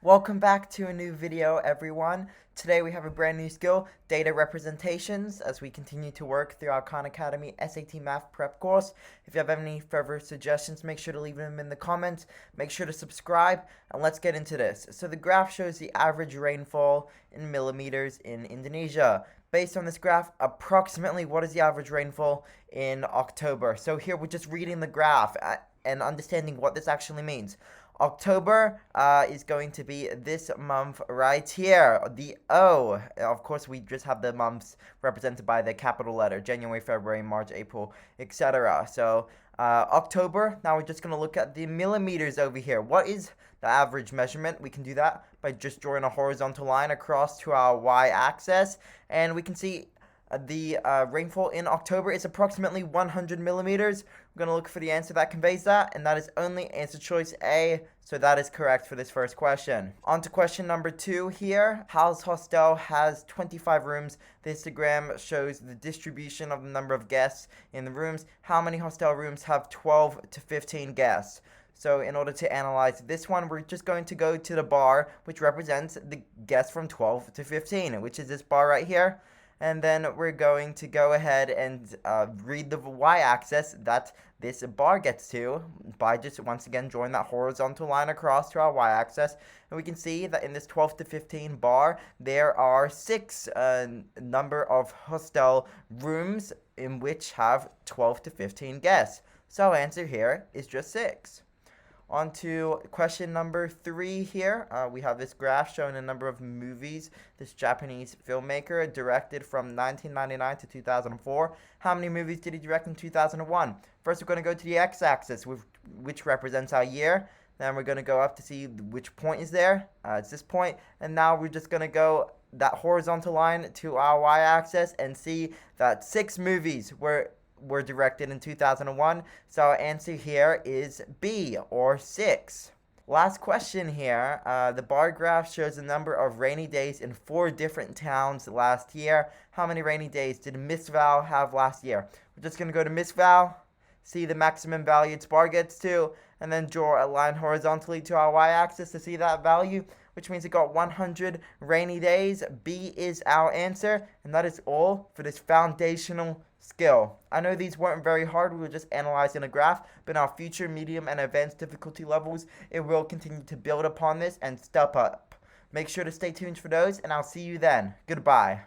Welcome back to a new video, everyone. Today we have a brand new skill, data representations, as we continue to work through our Khan Academy SAT Math Prep course. If you have any further suggestions, make sure to leave them in the comments. Make sure to subscribe, and let's get into this. So the graph shows the average rainfall in millimeters in Indonesia. Based on this graph, approximately what is the average rainfall in October? So here we're just reading the graph and understanding what this actually means. October is going to be this month right here, the O. Of course, we just have the months represented by the capital letter, January, February, March, April, etc. So October, now we're just going to look at the millimeters over here. What is the average measurement? We can do that by just drawing a horizontal line across to our y-axis, and we can see the rainfall in October is approximately 100 millimeters. We're going to look for the answer that conveys that, and that is only answer choice A, so that is correct for this first question. On to question number 2 here. Hal's Hostel has 25 rooms. The histogram shows the distribution of the number of guests in the rooms. How many hostel rooms have 12 to 15 guests? So in order to analyze this one, we're just going to go to the bar, which represents the guests from 12 to 15, which is this bar right here. And then we're going to go ahead and read the y-axis that this bar gets to by just once again drawing that horizontal line across to our y-axis. And we can see that in this 12 to 15 bar, there are 6 number of hostel rooms in which have 12 to 15 guests. So our answer here is just 6. On to question number 3 here. We have this graph showing a number of movies this Japanese filmmaker directed from 1999 to 2004. How many movies did he direct in 2001? First, we're going to go to the x-axis, which represents our year. Then we're going to go up to see which point is there. It's this point. And now we're just going to go that horizontal line to our y-axis and see that 6 movies were directed in 2001, so our answer here is B, or 6. Last question here. The bar graph shows the number of rainy days in 4 different towns last year. How many rainy days did Miss Val have last year? We're just going to go to Miss Val, see the maximum value its bar gets to, and then draw a line horizontally to our y-axis to see that value, which means it got 100 rainy days. B is our answer, and that is all for this foundational skill. I know these weren't very hard, we were just analyzing a graph, but in our future medium and advanced difficulty levels, it will continue to build upon this and step up. Make sure to stay tuned for those, and I'll see you then. Goodbye.